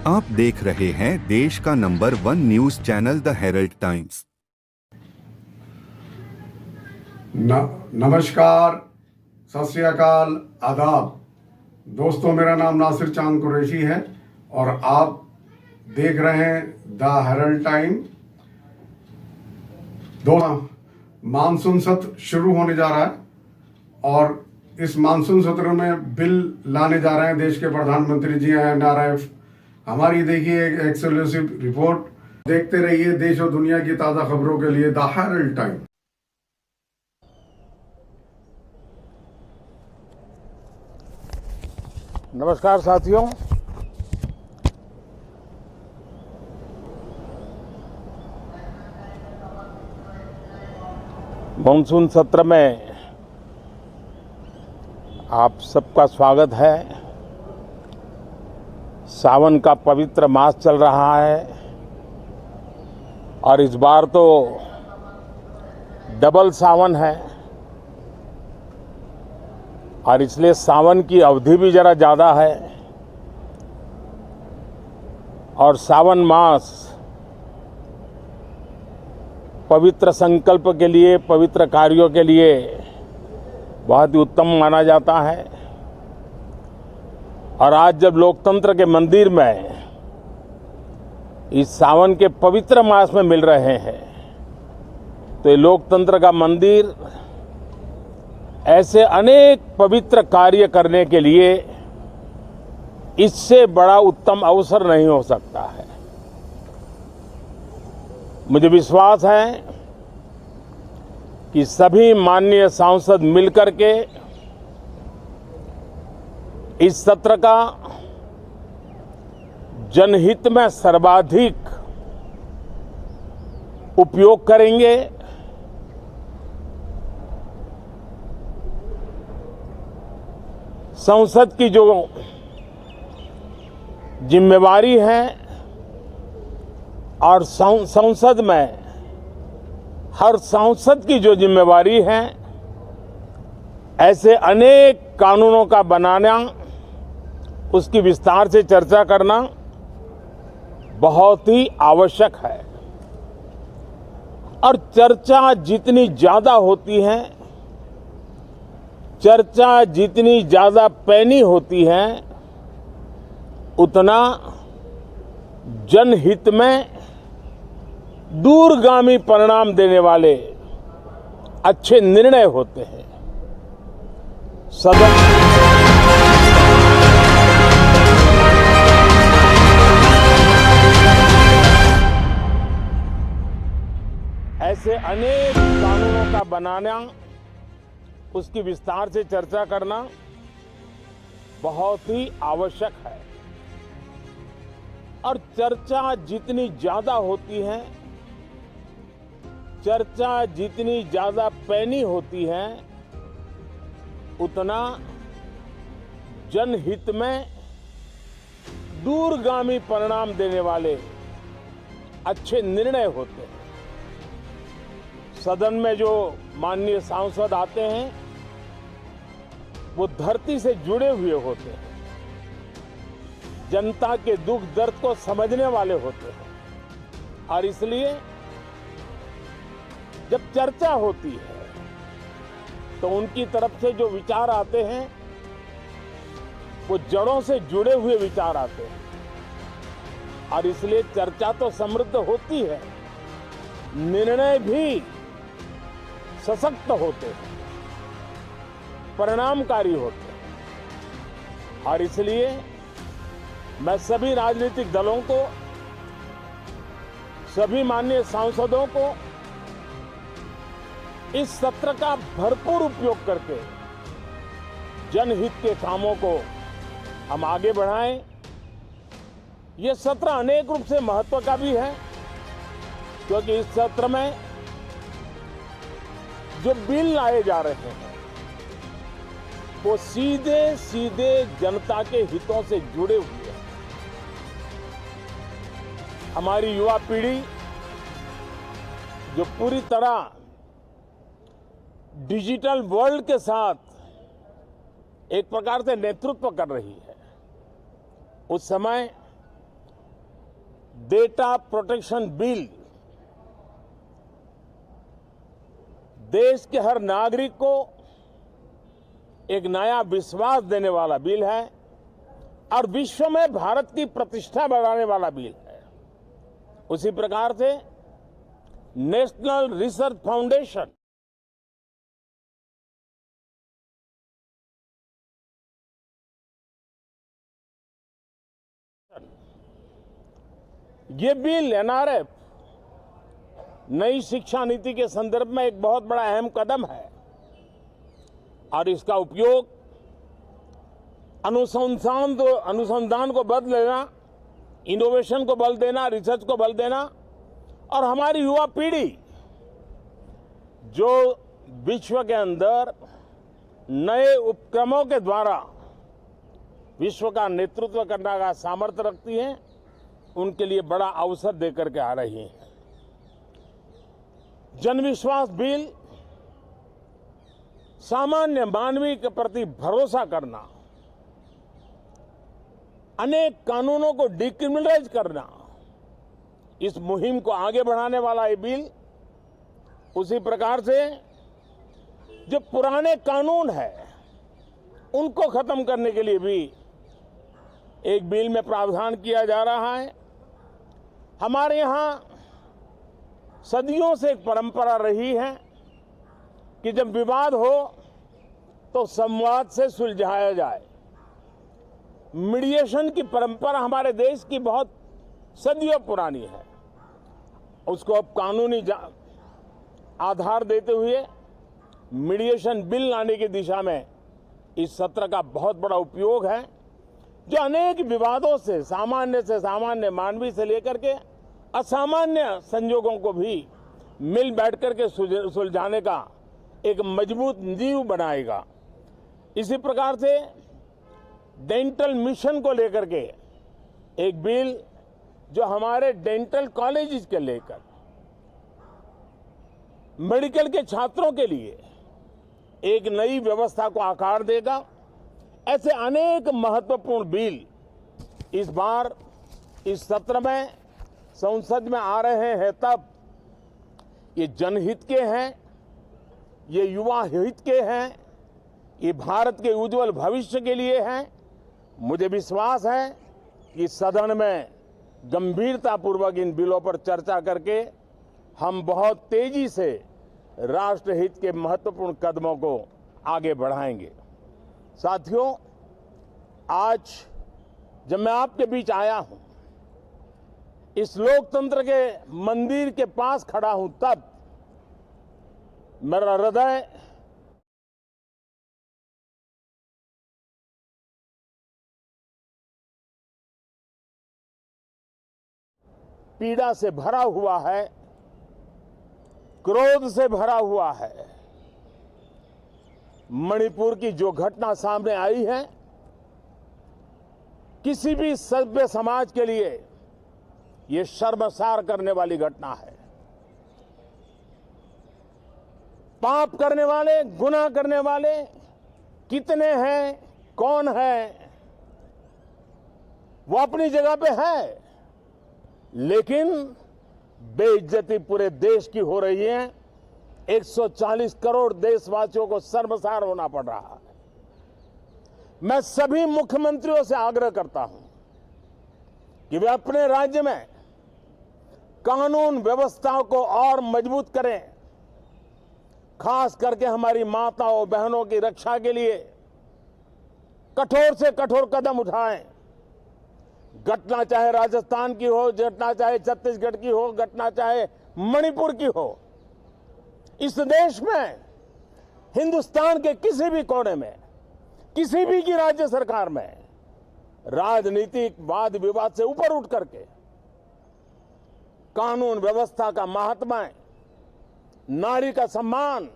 आप देख रहे हैं देश का number 1 news channel the Herald Times. नमस्कार, सत श्री अकाल, आदाब दोस्तों। मेरा नाम नासिर चांद कुरैशी है और आप देख रहे हैं द हेरल्ड टाइम। मानसून सत्र शुरू होने जा रहा है और इस मानसून सत्र में बिल लाने जा रहे हैं देश के प्रधानमंत्री जी NRF। हमारी देखिए एक एक्सक्लूसिव रिपोर्ट। देखते रहिए देश और दुनिया की ताजा खबरों के लिए द हेरल्ड टाइम। नमस्कार साथियों, मानसून सत्र में आप सबका स्वागत है। सावन का पवित्र मास चल रहा है और इस बार तो डबल सावन है और इसलिए सावन की अवधि भी जरा ज़्यादा है और सावन मास पवित्र संकल्प के लिए, पवित्र कार्यों के लिए बहुत ही उत्तम माना जाता है। और आज जब लोकतंत्र के मंदिर में इस सावन के पवित्र मास में मिल रहे हैं तो ये लोकतंत्र का मंदिर ऐसे अनेक पवित्र कार्य करने के लिए इससे बड़ा उत्तम अवसर नहीं हो सकता है। मुझे विश्वास है कि सभी माननीय सांसद मिलकर के इस सत्र का जनहित में सर्वाधिक उपयोग करेंगे। संसद की जो जिम्मेवारी है और संसद में हर सांसद की जो जिम्मेवारी है, ऐसे अनेक कानूनों का बनाना, उसकी विस्तार से चर्चा करना बहुत ही आवश्यक है। और चर्चा जितनी ज्यादा होती है, चर्चा जितनी ज्यादा पैनी होती है, उतना जनहित में दूरगामी परिणाम देने वाले अच्छे निर्णय होते हैं। सदन ऐसे अनेक कानूनों का बनाना, उसकी विस्तार से चर्चा करना बहुत ही आवश्यक है। और चर्चा जितनी ज्यादा होती है, चर्चा जितनी ज्यादा पैनी होती है, उतना जनहित में दूरगामी परिणाम देने वाले अच्छे निर्णय होते हैं। सदन में जो माननीय सांसद आते हैं वो धरती से जुड़े हुए होते हैं, जनता के दुख दर्द को समझने वाले होते हैं। और इसलिए जब चर्चा होती है तो उनकी तरफ से जो विचार आते हैं वो जड़ों से जुड़े हुए विचार आते हैं। और इसलिए चर्चा तो समृद्ध होती है, निर्णय भी सशक्त होते हैं, परिणामकारी होते हैं। और इसलिए मैं सभी राजनीतिक दलों को, सभी माननीय सांसदों को इस सत्र का भरपूर उपयोग करके जनहित के कामों को हम आगे बढ़ाएं। ये सत्र अनेक रूप से महत्व का भी है, क्योंकि इस सत्र में जो बिल लाए जा रहे हैं वो सीधे सीधे जनता के हितों से जुड़े हुए हैं। हमारी युवा पीढ़ी जो पूरी तरह डिजिटल वर्ल्ड के साथ एक प्रकार से नेतृत्व कर रही है, उस समय डेटा प्रोटेक्शन बिल देश के हर नागरिक को एक नया विश्वास देने वाला बिल है और विश्व में भारत की प्रतिष्ठा बढ़ाने वाला बिल है। उसी प्रकार से नेशनल रिसर्च फाउंडेशन ये बिल एनआरएफ नई शिक्षा नीति के संदर्भ में एक बहुत बड़ा अहम कदम है और इसका उपयोग अनुसंधान को बल देना, इनोवेशन को बल देना, रिसर्च को बल देना और हमारी युवा पीढ़ी जो विश्व के अंदर नए उपक्रमों के द्वारा विश्व का नेतृत्व करने का सामर्थ्य रखती है, उनके लिए बड़ा अवसर देकर के आ रही है। जनविश्वास बिल सामान्य मानवीय के प्रति भरोसा करना, अनेक कानूनों को डिक्रिमिनलाइज करना, इस मुहिम को आगे बढ़ाने वाला ये बिल, उसी प्रकार से जो पुराने कानून है उनको खत्म करने के लिए भी एक बिल में प्रावधान किया जा रहा है। हमारे यहाँ सदियों से एक परंपरा रही है कि जब विवाद हो तो संवाद से सुलझाया जाए। मीडिएशन की परंपरा हमारे देश की बहुत सदियों पुरानी है। उसको अब कानूनी आधार देते हुए मीडिएशन बिल लाने की दिशा में इस सत्र का बहुत बड़ा उपयोग है, जो अनेक विवादों से सामान्य मानवीय से लेकर के असामान्य संजोगों को भी मिल बैठ करके सुलझाने का एक मजबूत नींव बनाएगा। इसी प्रकार से डेंटल मिशन को लेकर के एक बिल जो हमारे डेंटल कॉलेजेस के लेकर मेडिकल के छात्रों के लिए एक नई व्यवस्था को आकार देगा। ऐसे अनेक महत्वपूर्ण बिल इस बार इस सत्र में संसद में आ रहे हैं। तब ये जनहित के हैं, ये युवा हित के हैं, ये भारत के उज्जवल भविष्य के लिए हैं। मुझे विश्वास है कि सदन में गंभीरतापूर्वक इन बिलों पर चर्चा करके हम बहुत तेजी से राष्ट्रहित के महत्वपूर्ण कदमों को आगे बढ़ाएंगे। साथियों, आज जब मैं आपके बीच आया हूं, इस लोकतंत्र के मंदिर के पास खड़ा हूं, तब मेरा हृदय पीड़ा से भरा हुआ है, क्रोध से भरा हुआ है। मणिपुर की जो घटना सामने आई है, किसी भी सभ्य समाज के लिए ये शर्मसार करने वाली घटना है। पाप करने वाले, गुनाह करने वाले कितने हैं, कौन है, वो अपनी जगह पे है, लेकिन बेइज्जती पूरे देश की हो रही है। 140 करोड़ देशवासियों को शर्मसार होना पड़ रहा है। मैं सभी मुख्यमंत्रियों से आग्रह करता हूं कि वे अपने राज्य में कानून व्यवस्था को और मजबूत करें, खास करके हमारी माताओं बहनों की रक्षा के लिए कठोर से कठोर कदम उठाएं। घटना चाहे राजस्थान की हो, घटना चाहे छत्तीसगढ़ की हो, घटना चाहे मणिपुर की हो, इस देश में, हिंदुस्तान के किसी भी कोने में, किसी भी की राज्य सरकार में राजनीतिक वाद विवाद से ऊपर उठ करके कानून व्यवस्था का महात्म्य, नारी का सम्मान,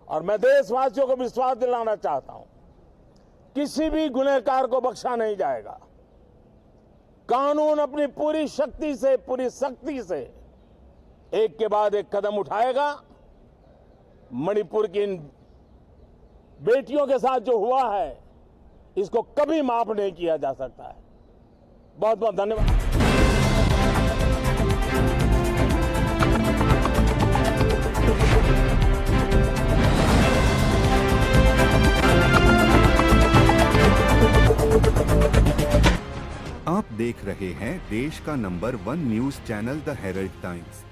और मैं देशवासियों को विश्वास दिलाना चाहता हूं, किसी भी गुनहगार को बख्शा नहीं जाएगा। कानून अपनी पूरी शक्ति से, पूरी सख्ती से एक के बाद एक कदम उठाएगा। मणिपुर की इन बेटियों के साथ जो हुआ है, इसको कभी माफ नहीं किया जा सकता है। बहुत बहुत धन्यवाद। देख रहे हैं देश का number 1 news channel the Herald times.